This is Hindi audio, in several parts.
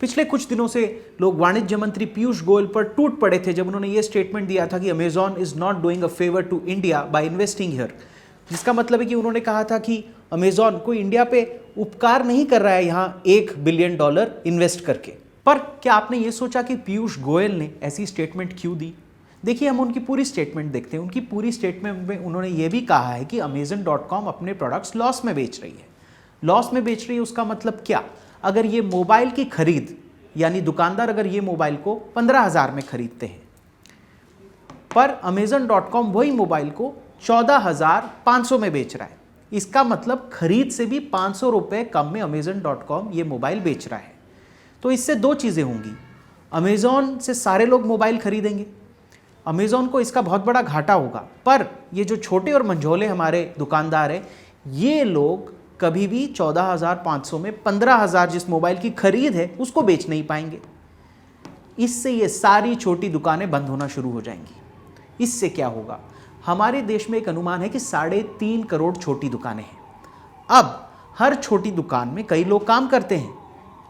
पिछले कुछ दिनों से लोग वाणिज्य मंत्री पीयूष गोयल पर टूट पड़े थे जब उन्होंने ये स्टेटमेंट दिया था कि Amazon is not doing a favour to India by investing here, जिसका मतलब है कि उन्होंने कहा था कि अमेजॉन कोई इंडिया पे उपकार नहीं कर रहा है यहाँ $1 बिलियन इन्वेस्ट करके। पर क्या आपने ये सोचा कि पीयूष गोयल ने ऐसी स्टेटमेंट क्यों दी? देखिए, हम उनकी पूरी स्टेटमेंट देखते हैं। उनकी पूरी स्टेटमेंट में उन्होंने ये भी कहा है कि Amazon.com अपने प्रोडक्ट्स लॉस में बेच रही है। लॉस में बेच रही है उसका मतलब क्या? अगर ये मोबाइल की खरीद, यानी दुकानदार अगर ये मोबाइल को 15,000 में खरीदते हैं, पर Amazon.com वही मोबाइल को 14,500 में बेच रहा है, इसका मतलब खरीद से भी 500 रुपये कम में Amazon.com ये मोबाइल बेच रहा है। तो इससे दो चीज़ें होंगी। अमेजॉन से सारे लोग मोबाइल खरीदेंगे, अमेजॉन को इसका बहुत बड़ा घाटा होगा, पर ये जो छोटे और मंझोले हमारे दुकानदार हैं, ये लोग कभी भी 14,500 में 15,000 जिस मोबाइल की खरीद है उसको बेच नहीं पाएंगे। इससे ये सारी छोटी दुकानें बंद होना शुरू हो जाएंगी। इससे क्या होगा? हमारे देश में एक अनुमान है कि 3.5 करोड़ छोटी दुकानें हैं। अब हर छोटी दुकान में कई लोग काम करते हैं,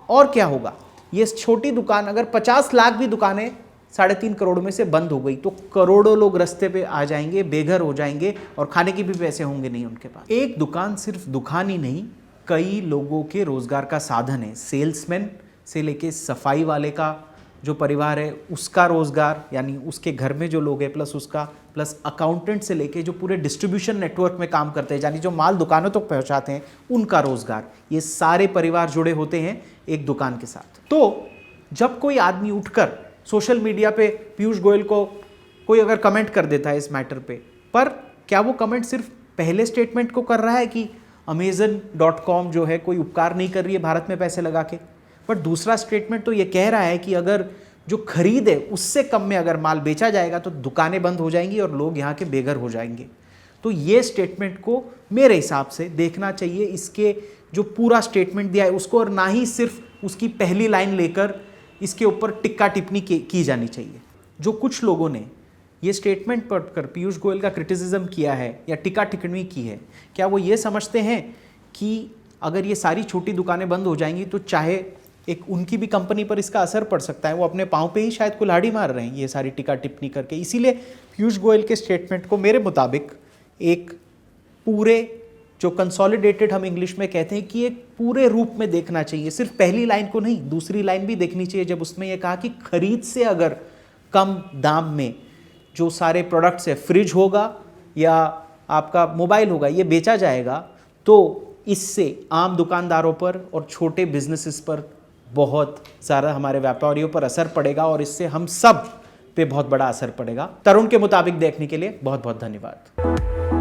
और क्या होगा? ये छोटी दुकान अगर 50 लाख भी दुकानें 3.5 करोड़ में से बंद हो गई तो करोड़ों लोग रास्ते पे आ जाएंगे, बेघर हो जाएंगे और खाने के भी पैसे होंगे नहीं उनके पास। एक दुकान सिर्फ दुकान ही नहीं, कई लोगों के रोजगार का साधन है। सेल्समैन से लेके सफाई वाले का जो परिवार है उसका रोजगार, यानी उसके घर में जो लोग हैं प्लस उसका, प्लस अकाउंटेंट से लेके जो पूरे डिस्ट्रीब्यूशन नेटवर्क में काम करते हैं, यानी जो माल दुकानों तक पहुंचाते हैं, उनका रोजगार। ये सारे परिवार जुड़े होते हैं एक दुकान के साथ। तो जब कोई आदमी उठकर सोशल मीडिया पे पीयूष गोयल को कोई अगर कमेंट कर देता है इस मैटर पे, पर क्या वो कमेंट सिर्फ पहले स्टेटमेंट को कर रहा है कि Amazon.com जो है कोई उपकार नहीं कर रही है भारत में पैसे लगा के, बट दूसरा स्टेटमेंट तो ये कह रहा है कि अगर जो खरीद है उससे कम में अगर माल बेचा जाएगा तो दुकानें बंद हो जाएंगी और लोग यहाँ के बेघर हो जाएंगे। तो ये स्टेटमेंट को मेरे हिसाब से देखना चाहिए, इसके जो पूरा स्टेटमेंट दिया है उसको, और ना ही सिर्फ उसकी पहली लाइन लेकर इसके ऊपर टिक्का टिप्पणी की जानी चाहिए। जो कुछ लोगों ने ये स्टेटमेंट पढ़कर पीयूष गोयल का क्रिटिसिज्म किया है या टिक्का टिप्पणी की है, क्या वो ये समझते हैं कि अगर ये सारी छोटी दुकानें बंद हो जाएंगी तो चाहे एक उनकी भी कंपनी पर इसका असर पड़ सकता है? वो अपने पाँव पे ही शायद कुल्हाड़ी मार रहे हैं ये सारी टिक्का टिप्पणी करके। इसीलिए पीयूष गोयल के स्टेटमेंट को मेरे मुताबिक एक पूरे जो कंसोलिडेटेड हम इंग्लिश में कहते हैं कि एक पूरे रूप में देखना चाहिए। सिर्फ पहली लाइन को नहीं, दूसरी लाइन भी देखनी चाहिए जब उसमें यह कहा कि खरीद से अगर कम दाम में जो सारे प्रोडक्ट्स है, फ्रिज होगा या आपका मोबाइल होगा, ये बेचा जाएगा, तो इससे आम दुकानदारों पर और छोटे बिजनेसेस पर बहुत ज़्यादा, हमारे व्यापारियों पर असर पड़ेगा और इससे हम सब पे बहुत बड़ा असर पड़ेगा। तरुण के मुताबिक देखने के लिए बहुत बहुत धन्यवाद।